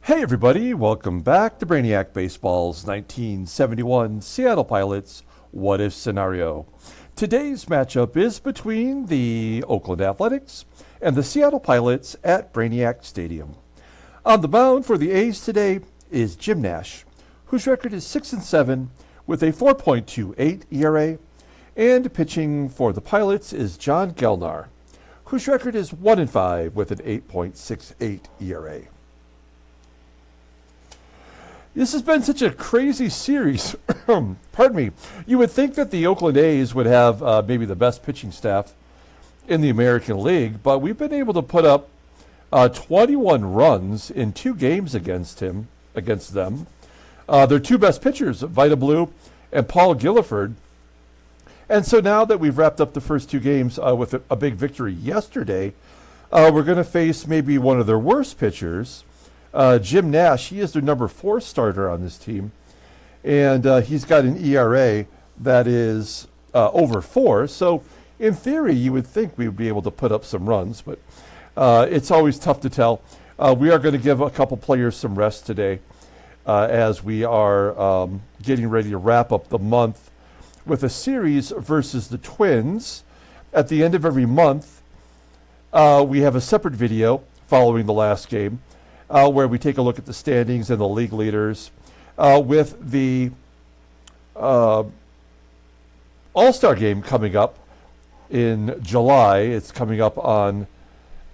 Hey everybody, welcome back to Brainiac Baseball's 1971 Seattle Pilots What If Scenario. Today's matchup is between the Oakland Athletics and the Seattle Pilots at Brainiac Stadium. On the mound for the A's today is Jim Nash, whose record is 6-7 with a 4.28 ERA, and pitching for the Pilots is John Gelnar, whose record is 1-5 with an 8.68 ERA. This has been such a crazy series. Pardon me. You would think that the Oakland A's would have maybe the best pitching staff in the American League, but we've been able to put up 21 runs in 2 games against them. Their 2 best pitchers, Vita Blue and Paul Gilliford. And so now that we've wrapped up the first 2 games with a big victory yesterday, we're going to face maybe one of their worst pitchers, Jim Nash. He is their number 4 starter on this team, and he's got an ERA that is over 4. So in theory, you would think we would be able to put up some runs, but it's always tough to tell. We are going to give a couple players some rest today as we are getting ready to wrap up the month with a series versus the Twins. At the end of every month, we have a separate video following the last game, where we take a look at the standings and the league leaders with the All-Star game coming up in July. It's coming up on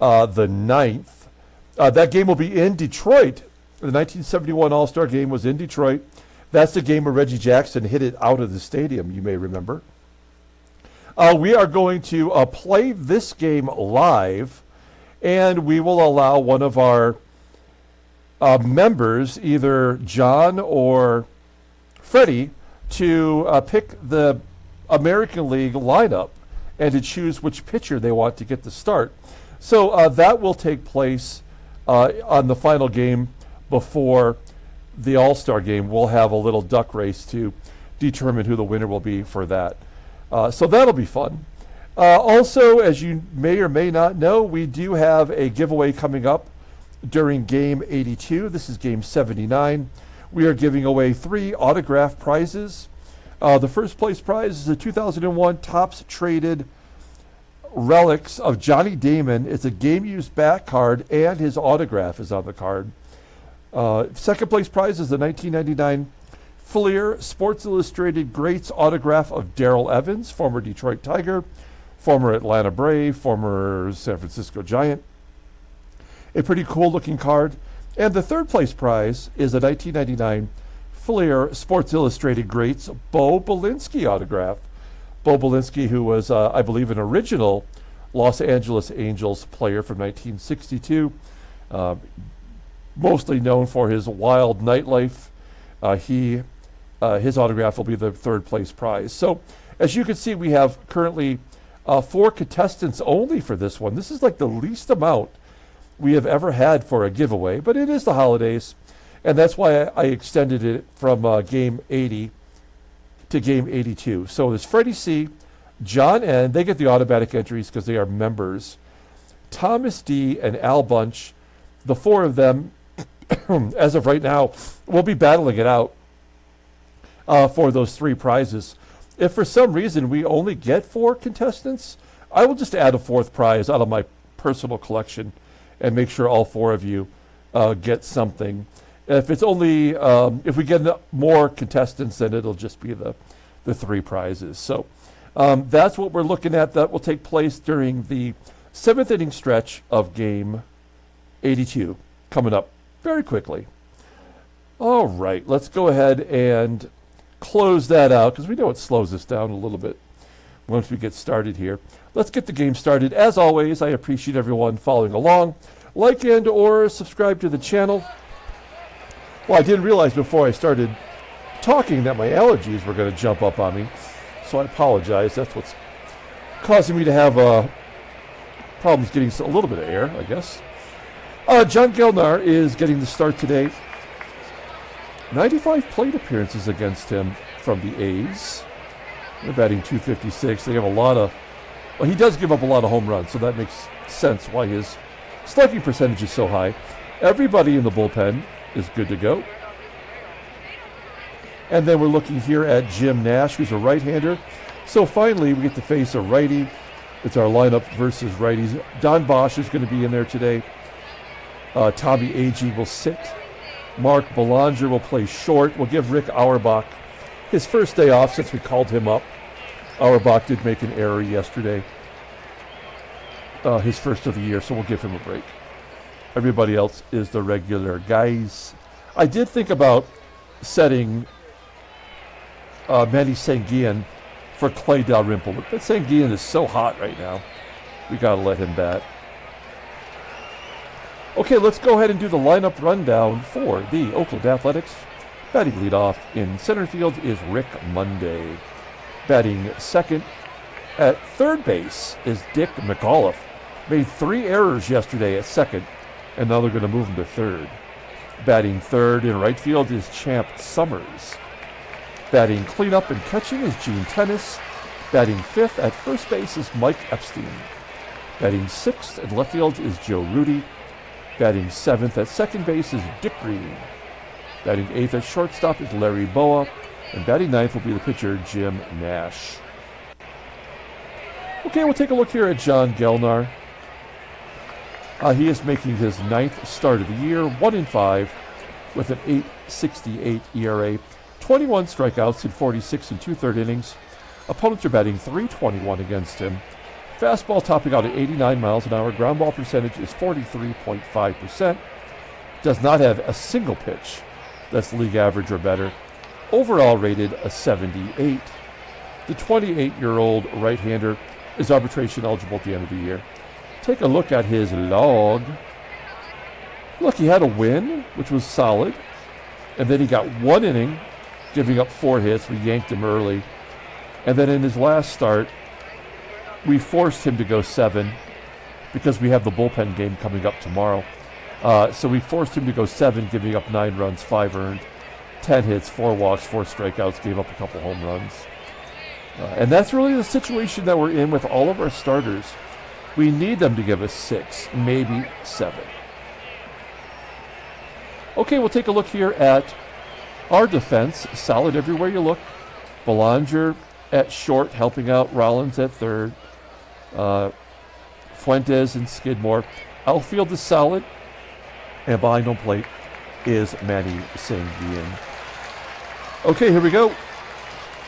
the 9th. That game will be in Detroit. The 1971 All-Star game was in Detroit. That's the game where Reggie Jackson hit it out of the stadium, you may remember. We are going to play this game live, and we will allow one of our members, either John or Freddie, to pick the American League lineup and to choose which pitcher they want to get the start. So that will take place on the final game before the All-Star game. We'll have a little duck race to determine who the winner will be for that. So that'll be fun. Also, as you may or may not know, we do have a giveaway coming up during game 82. This is game 79. We are giving away 3 autograph prizes. The first place prize is a 2001 Topps Traded Relics of Johnny Damon. It's a game-used back card, and his autograph is on the card. Second place prize is the 1999 Fleer Sports Illustrated Greats autograph of Darrell Evans, former Detroit Tiger, former Atlanta Brave, former San Francisco Giant. A pretty cool looking card. And the third place prize is a 1999 Fleer Sports Illustrated Greats Bo Belinsky autograph. Bo Belinsky, who was, I believe, an original Los Angeles Angels player from 1962, mostly known for his wild nightlife. His autograph will be the third place prize. So as you can see, we have currently 4 contestants only for this one. This is like the least amount we have ever had for a giveaway, but it is the holidays, and that's why I extended it from game 80 to game 82. So there's Freddie C., John N., they get the automatic entries because they are members, Thomas D., and Al Bunch. The 4 of them, as of right now, will be battling it out for those 3 prizes. If for some reason we only get 4 contestants, I will just add a 4th prize out of my personal collection and make sure all 4 of you get something. If it's only, if we get more contestants, then it'll just be the 3 prizes. So that's what we're looking at. That will take place during the 7th inning stretch of game 82, coming up very quickly. All right, let's go ahead and close that out, because we know it slows us down a little bit once we get started here. Let's get the game started. As always, I appreciate everyone following along. Like and or subscribe to the channel. Well, I didn't realize before I started talking that my allergies were going to jump up on me, so I apologize. That's what's causing me to have problems getting a little bit of air, I guess. John Gelnar is getting the start today. 95 plate appearances against him from the A's. They're batting .256. They have a lot of, well, he does give up a lot of home runs, so that makes sense why his slugging percentage is so high. Everybody in the bullpen is good to go. And then we're looking here at Jim Nash, who's a right-hander. So finally, we get to face a righty. It's our lineup versus righties. Don Bosch is going to be in there today. Tommy Agee will sit. Mark Belanger will play short. We'll give Rick Auerbach his first day off since we called him up. Auerbach did make an error yesterday. His first of the year, so we'll give him a break. Everybody else is the regular guys. I did think about setting Manny Sanguillen for Clay Dalrymple, but Sanguillen is so hot right now. We got to let him bat. Okay, let's go ahead and do the lineup rundown for the Oakland Athletics. Batting leadoff in center field is Rick Monday. Batting second at third base is Dick McAuliffe. Made 3 errors yesterday at second, and now they're going to move him to third. Batting third in right field is Champ Summers. Batting cleanup and catching is Gene Tennis. Batting fifth at first base is Mike Epstein. Batting sixth at left field is Joe Rudy. Batting seventh at second base is Dick Green. Batting eighth at shortstop is Larry BOWA. And batting ninth will be the pitcher, Jim Nash. Okay, we'll take a look here at John Gelnar. He is making his 9th start of the year, 1-5, with an 8.68 ERA, 21 strikeouts in 46 and 2/3 innings. Opponents are batting .321 against him. Fastball topping out at 89 miles an hour. Ground ball percentage is 43.5%. Does not have a single pitch that's league average or better. Overall rated a 78. The 28-year-old right-hander is arbitration eligible at the end of the year. Take a look at his log. Look, he had a win, which was solid. And then he got 1 inning, giving up 4 hits. We yanked him early. And then in his last start, we forced him to go 7 because we have the bullpen game coming up tomorrow. So we forced him to go 7, giving up 9 runs, 5 earned, 10 hits, 4 walks, 4 strikeouts, gave up a couple home runs. And that's really the situation that we're in with all of our starters. We need them to give us 6, maybe 7. Okay, we'll take a look here at our defense. Solid everywhere you look. Belanger at short, helping out Rollins at third. Fuentes and Skidmore. Outfield is solid. And behind home plate is Manny Sanguillen. Okay, here we go.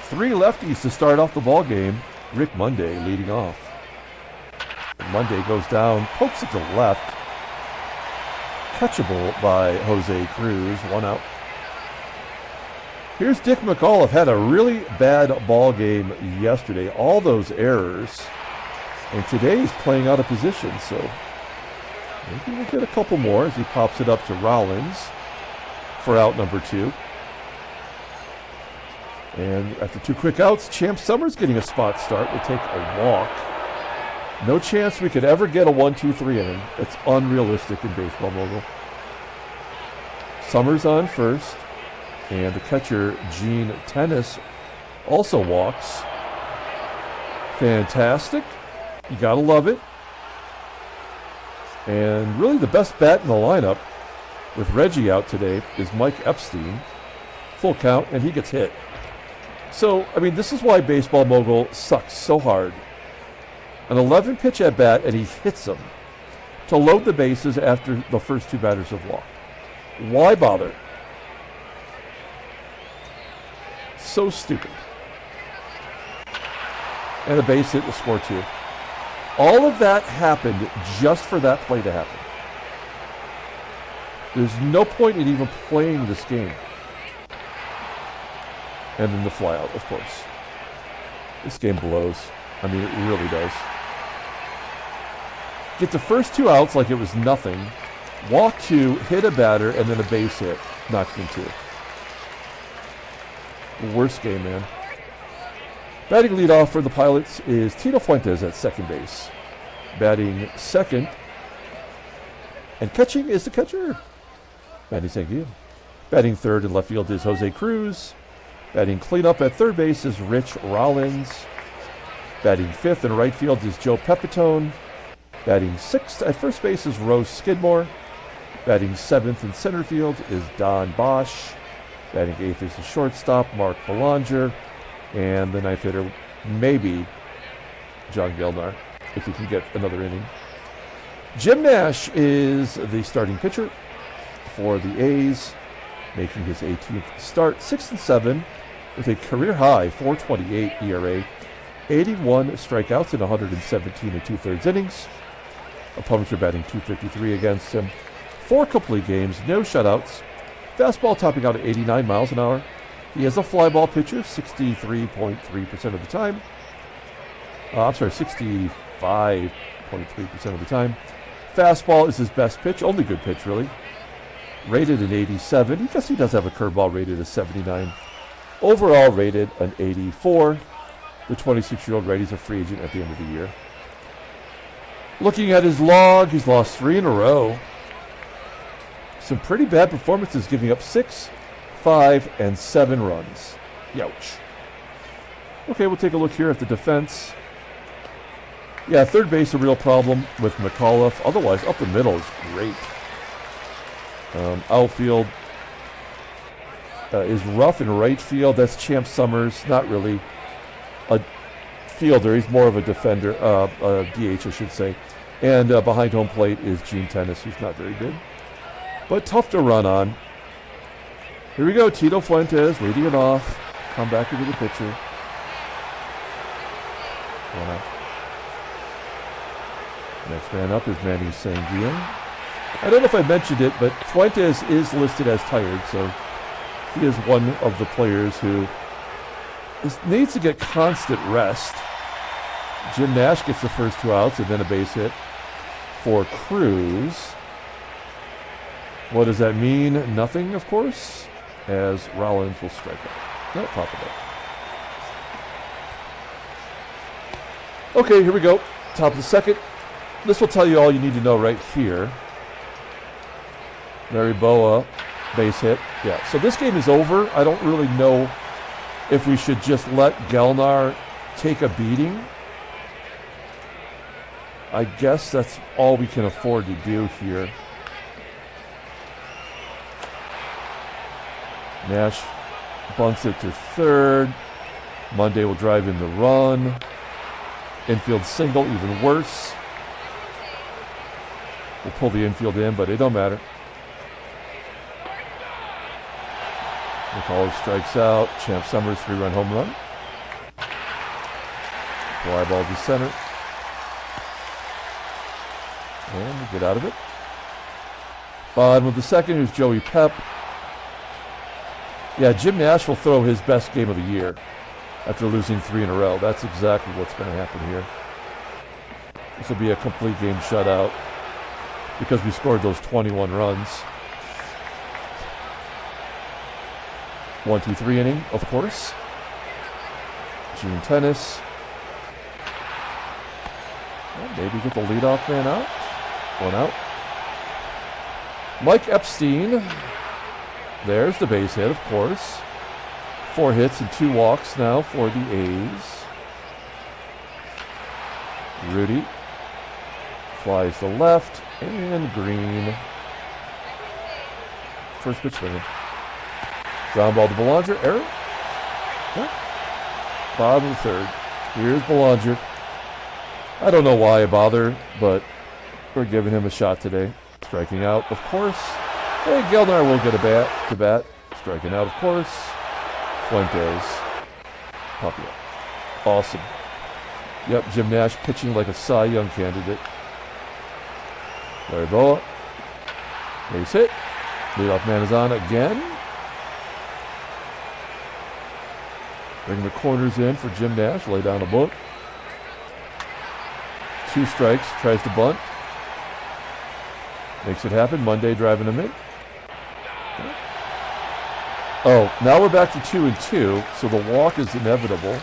3 lefties to start off the ball game. Rick Monday leading off. Monday goes down, pokes it to left. Catchable by Jose Cruz, 1 out. Here's Dick McAuliffe. Had a really bad ball game yesterday. All those errors. And today he's playing out of position, so maybe we'll get a couple more as he pops it up to Rollins for out number 2. And after 2 quick outs, Champ Summers getting a spot start. We'll take a walk. No chance we could ever get a 1-2-3 inning. It's unrealistic in baseball, mogul. Summers on first. And the catcher, Gene Tennis, also walks. Fantastic. You gotta love it. And really the best bat in the lineup, with Reggie out today, is Mike Epstein. Full count, and he gets hit. So, I mean, this is why baseball, mogul, sucks so hard. An 11-pitch at bat, and he hits them to load the bases after the first 2 batters have walked. Why bother? So stupid. And a base hit will score 2. All of that happened just for that play to happen. There's no point in even playing this game. And then the flyout, of course. This game blows. I mean, it really does. Get the first 2 outs like it was nothing. Walk 2, hit a batter, and then a base hit. Knocks in 2. Worst game, man. Batting leadoff for the Pilots is Tito Fuentes at second base. Batting second and catching is the catcher, Manny Sanguillen. Batting third in left field is Jose Cruz. Batting cleanup at third base is Rich Rollins. Batting fifth in right field is Joe Pepitone. Batting sixth at first base is Roe Skidmore. Batting 7th in center field is Don BOSCH. Batting 8th is the shortstop, Mark Belanger. And the 9th hitter, maybe John Gelnar, if he can get another inning. Jim Nash is the starting pitcher for the A's, making his 18th start, 6-7, with a career-high 4.28 ERA, 81 strikeouts in 117 2/3 innings. Opponents are batting .253 against him. 4 complete games, no shutouts. Fastball topping out at 89 miles an hour. He is a fly ball pitcher, 63.3% of the time. 65.3% of the time. Fastball is his best pitch, only good pitch, really. Rated an 87. I guess he does have a curveball rated at 79. Overall rated an 84. The 26-year-old righty's a free agent at the end of the year. Looking at his log, he's lost 3 in a row. Some pretty bad performances, giving up 6, 5, and 7 runs. Youch. Okay, we'll take a look here at the defense. Yeah, third base a real problem with McAULIFFE. Otherwise, up the middle is great. Outfield is rough in right field. That's Champ Summers, not really a fielder. He's more of a defender, a DH, I should say. And behind home plate is Gene Tennis, who's not very good, but tough to run on. Here we go, Tito Fuentes leading it off. Come back into the pitcher. One out. Next man up is Manny SANGUILLEN. I don't know if I mentioned it, but Fuentes is listed as tired, so he is one of the players who needs to get constant rest. Jim Nash gets the first 2 outs and then a base hit for CRUZ. What does that mean? Nothing, of course, as Rollins will strike out. No, pop it up. Okay, here we go. Top of the second. This will tell you all you need to know right here. Mary BOWA, base hit. Yeah, so this game is over. I don't really know if we should just let Gelnar take a beating. I guess that's all we can afford to do here. Nash bunts it to third. Monday will drive in the run. Infield single, even worse. We'll pull the infield in, but it don't matter. McAULIFFE strikes out. Champ Summers 3-run home run. Fly ball to center. And we get out of it. Bottom of the second, here's Joey Pep. Yeah, Jim Nash will throw his best game of the year after losing 3 in a row. That's exactly what's going to happen here. This will be a complete game shutout because we scored those 21 runs. 1-2-3 inning, of course. Gene Tennis. Well, maybe get the leadoff man out. 1 out. Mike EPSTEIN. There's the base hit, of course. 4 hits and 2 walks now for the A's. RUDI flies to left, and Green. First pitch swinging. Ground ball to Belanger. Error. Yeah. Bottom of the third. Here's Belanger. I don't know why I bother, but we're giving him a shot today. Striking out, of course. Hey, Gelnar will get a bat to bat. Striking out, of course. Fuentes. Pop it up. Awesome. Yep, Jim Nash pitching like a Cy Young candidate. Larry BOWA. Base hit. Leadoff man is on again. Bring the corners in for Jim Nash. Lay down a bunt. 2 strikes. Tries to bunt. Makes it happen. Monday driving him in. Oh, now we're back to 2-2, so the walk is inevitable.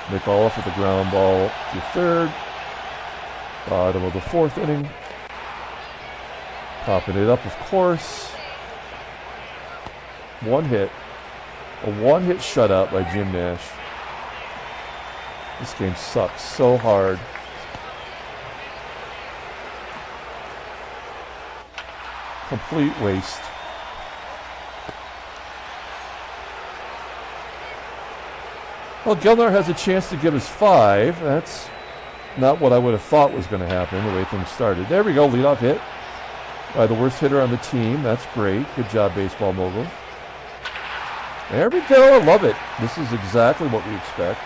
McAULIFFE with the ground ball to third. Bottom of the 4th inning. Popping it up, of course. 1 hit. A 1-hit shutout by Jim Nash. This game sucks so hard. Complete waste. Well, Gelnar has a chance to give us 5. That's not what I would have thought was going to happen, the way things started. There we go, leadoff hit by the worst hitter on the team. That's great. Good job, baseball mogul. There we go, I love it. This is exactly what we expect.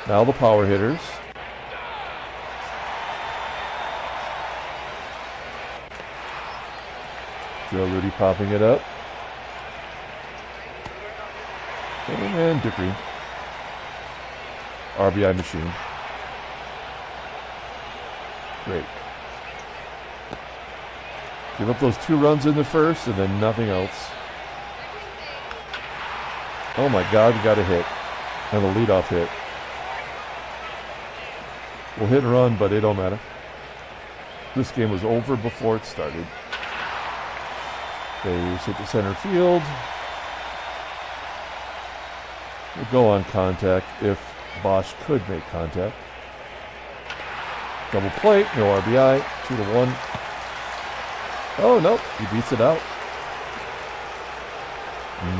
Now the power hitters. Joe Rudy popping it up. And Dickery. RBI machine. Great. Give up those 2 runs in the first and then nothing else. Oh my God, we got a hit. And a leadoff hit. We'll hit and run, but it don't matter. This game was over before it started. They hit the center field. We'll go on contact if BOSCH could make contact. Double play, no RBI, 2-1. Oh, no, he beats it out.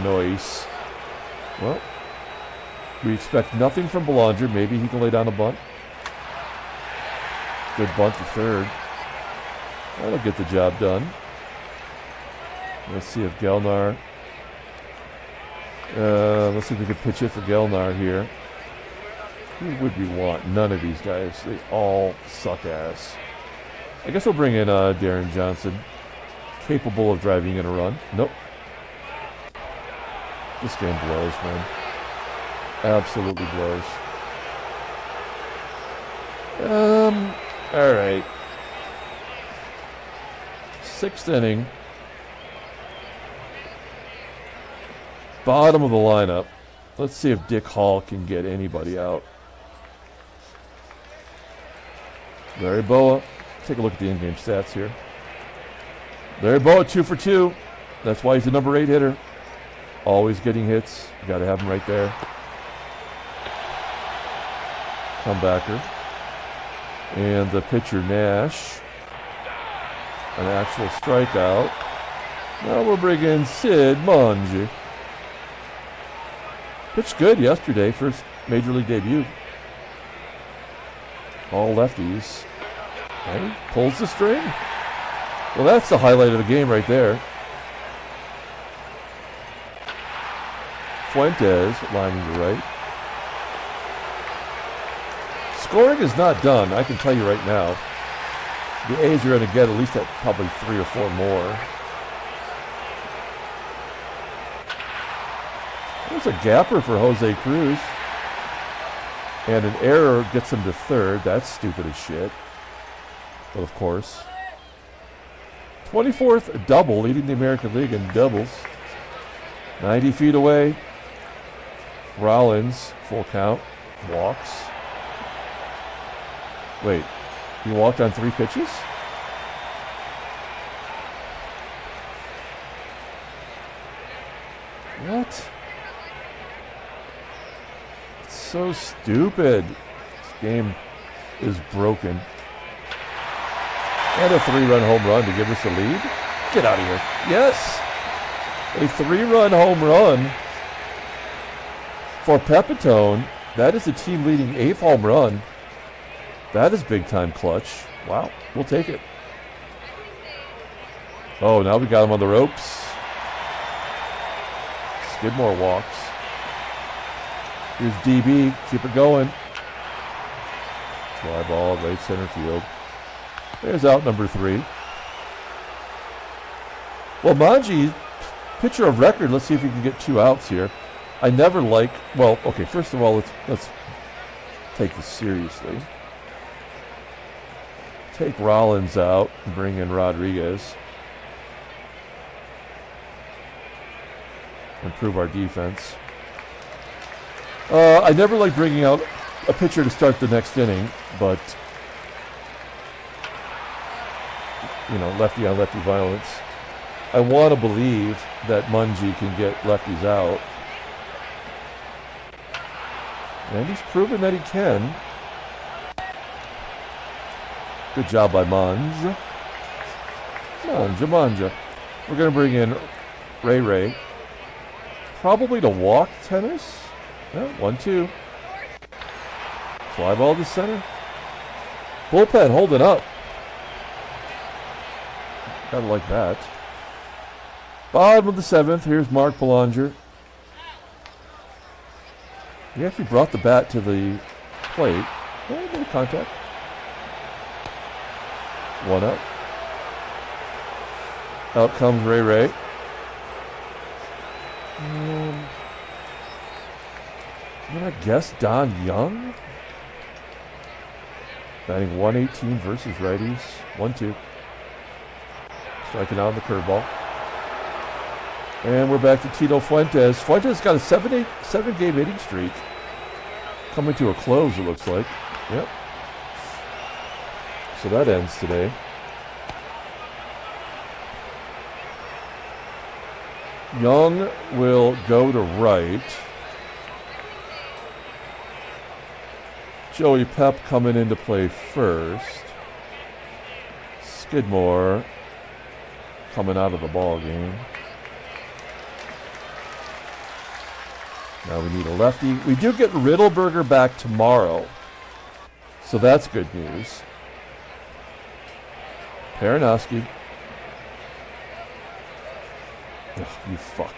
Nice. Well, we expect nothing from Belanger. Maybe he can lay down a bunt. Good bunt to third. That'll get the job done. Let's see if Gelnar... let's see if we can pitch it for Gelnar here. Who would we want? None of these guys. They all suck ass. I guess we'll bring in Darren Johnson. Capable of driving in a run. Nope. This game blows, man. Absolutely blows. All right. 6th inning. Bottom of the lineup. Let's see if Dick Hall can get anybody out. Larry BOWA. Take a look at the in-game stats here. Larry BOWA, 2 for 2. That's why he's the number 8 hitter. Always getting hits. You got to have him right there. Comebacker. And the pitcher, Nash. An actual strikeout. Now we'll bring in Sid Monge. Pitched good yesterday, first major league debut. All lefties. Okay, pulls the string. Well, that's the highlight of the game right there. Fuentes lining to right. Scoring is not done, I can tell you right now. The A's are going to get at least probably 3 or 4 more. There's a gapper for Jose Cruz. And an error gets him to third. That's stupid as shit. But of course. 24th double, leading the American League in doubles. 90 feet away. Rollins, full count, walks. Wait, he walked on 3 pitches? What? It's so stupid. This game is broken. And a 3-run home run to give us a lead. Get out of here. Yes! A 3-run home run for Pepitone. That is a team-leading 8th home run. That is big-time clutch. Wow, we'll take it. Oh, now we got him on the ropes. Skidmore walks. Here's DB. Keep it going. Fly ball, right center field. There's out number 3. Well, Manji, pitcher of record. Let's see if we can get 2 outs here. I never like. Well, okay. First of all, let's take this seriously. Take Rollins out and bring in Rodriguez. Improve our defense. I never like bringing out a pitcher to start the next inning, but you know, lefty on lefty violence. I want to believe that Mungie can get lefties out. And he's proven that he can. Good job by Munge. Manja, manja. We're going to bring in Ray. Probably to walk tennis. Yeah, 1-2. Fly ball to center. Bullpen holding up. Gotta like that. Bottom of the 7th. Here's Mark Belanger. He actually brought the bat to the plate. Yeah, a bit of contact. 1 out. Out comes Ray. I'm gonna guess Don Young. Batting 118 versus righties. 1-2. Striking out on the curveball. And we're back to Tito Fuentes. Fuentes got a 7-game hitting streak. Coming to a close, it looks like. Yep. So that ends today. Young will go to right. Joey Pep coming into play first. Skidmore coming out of the ball game. Now we need a lefty. We do get Riddleberger back tomorrow, so that's good news. Paranowski. Ugh, you fuck.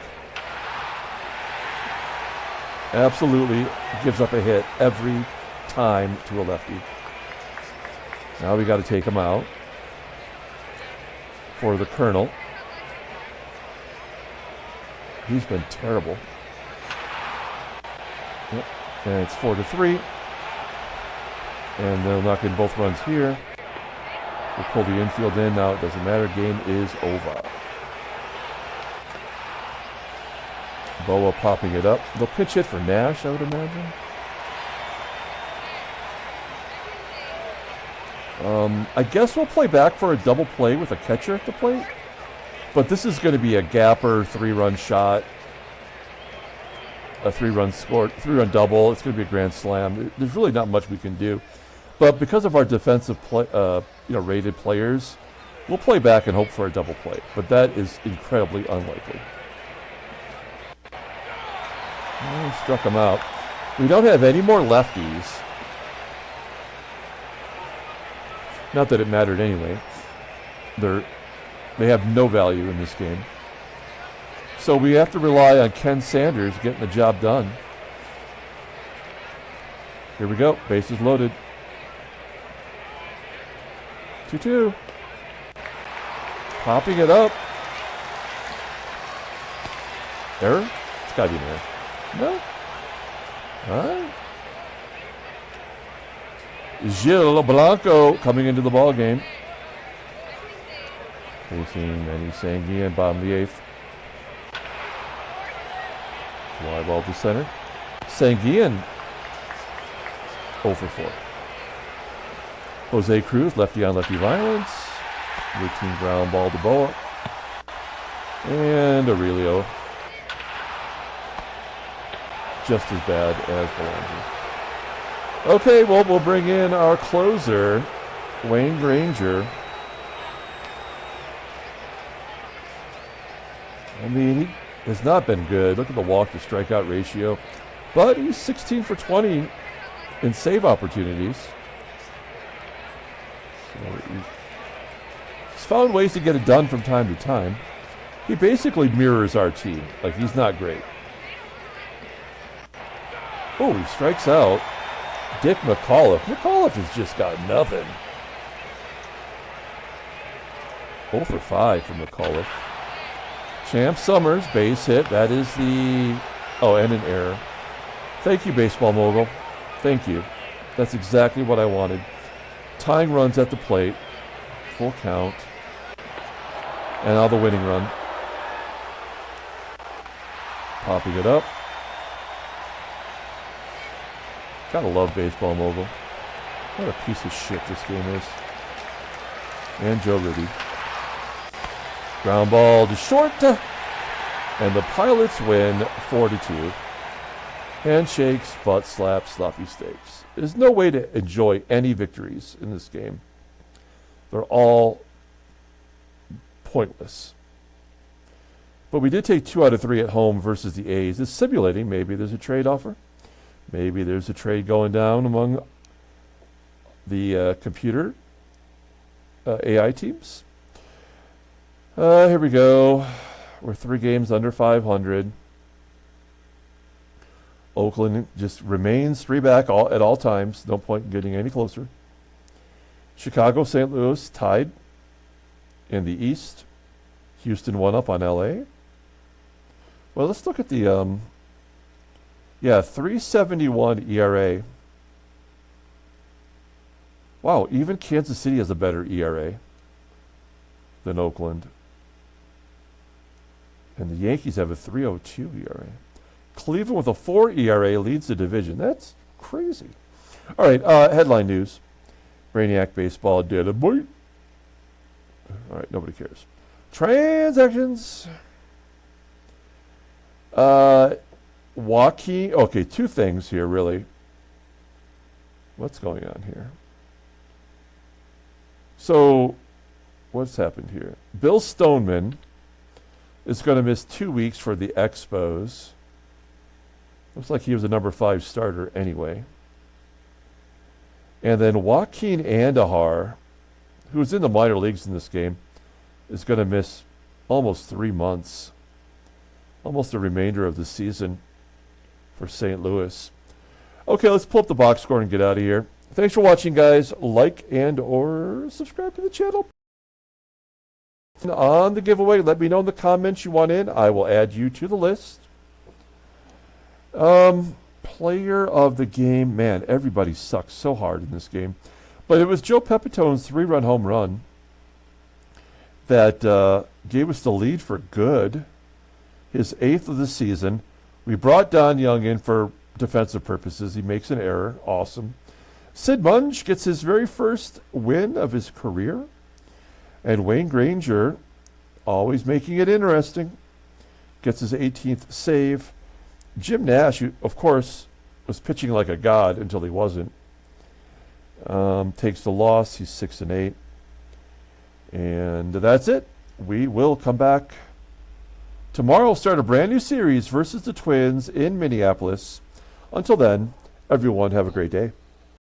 Absolutely gives up a hit every time to a lefty. Now we got to take him out for the Colonel. He's been terrible. Yep. And it's 4-3. And they'll knock in both runs here. We'll pull the infield in. Now it doesn't matter. Game is over. BOWA popping it up. They'll pitch it for Nash, I would imagine. I guess we'll play back for a double play with a catcher at the plate. But this is going to be a gapper 3-run shot. A 3-run score, 3-run double. It's going to be a grand slam. There's really not much we can do. But because of our defensive rated players, we'll play back and hope for a double play. But that is incredibly unlikely. Oh, he struck him out. We don't have any more lefties. Not that it mattered anyway. They have no value in this game. So we have to rely on Ken Sanders getting the job done. Here we go. Bases loaded. 2-2. Popping it up. Error? It's got to be an error. No? All right. Gil Blanco coming into the ball game. Facing Manny Sanguillen, bottom of the 8th. Fly ball to center. Sanguillen 0 for 4. Jose Cruz, lefty on lefty violence. Routine ground ball to BOWA. And Aurelio. Just as bad as Belanger. Okay, well, we'll bring in our closer, Wayne Granger. I mean, he has not been good. Look at the walk to strikeout ratio. But he's 16 for 20 in save opportunities. So he's found ways to get it done from time to time. He basically mirrors our team. Like, he's not great. Oh, he strikes out Dick McAuliffe. McAuliffe has just got nothing. 0 for 5 for McAuliffe. Champ Summers, base hit. That is the... Oh, and an error. Thank you, Baseball Mogul. Thank you. That's exactly what I wanted. Tying runs at the plate. Full count. And now the winning run. Popping it up. Gotta love Baseball Mogul. What a piece of shit this game is. And Joe Rudy. Ground ball to short. And the Pilots win 4-2. Handshakes, butt slaps, sloppy steaks. There's no way to enjoy any victories in this game. They're all pointless. But we did take 2 out of 3 at home versus the A's. It's simulating. Maybe there's a trade offer. Maybe there's a trade going down among the computer AI teams. Here we go. We're 3 games under 500. Oakland just remains 3 back at all times. No point in getting any closer. Chicago, St. Louis tied in the East. Houston 1 up on LA. Well, let's look at the 3.71 ERA. Wow, even Kansas City has a better ERA than Oakland. And the Yankees have a 3.02 ERA. Cleveland with a 4 ERA leads the division. That's crazy. All right, headline news. Brainiac baseball data boy. All right, nobody cares. Transactions. Joaquin. Okay, 2 things here, really. What's going on here? So, what's happened here? Bill Stoneman is going to miss 2 weeks for the Expos. Looks like he was a number 5 starter anyway. And then Joaquin Andahar, who's in the minor leagues in this game, is going to miss almost 3 months. Almost the remainder of the season for St. Louis. Okay, let's pull up the box score and get out of here. Thanks for watching, guys. Like and or subscribe to the channel. On the giveaway, let me know in the comments you want in. I will add you to the list. Player of the game. Man, everybody sucks so hard in this game. But it was Joe Pepitone's 3-run home run that gave us the lead for good. His 8th of the season. We brought Don Young in for defensive purposes. He makes an error. Awesome. Sid Munge gets his very first win of his career. And Wayne Granger, always making it interesting, gets his 18th save. Jim Nash, who, of course, was pitching like a god until he wasn't, takes the loss. He's 6-8. And that's it. We will come back tomorrow. We'll start a brand new series versus the Twins in Minneapolis. Until then, everyone have a great day.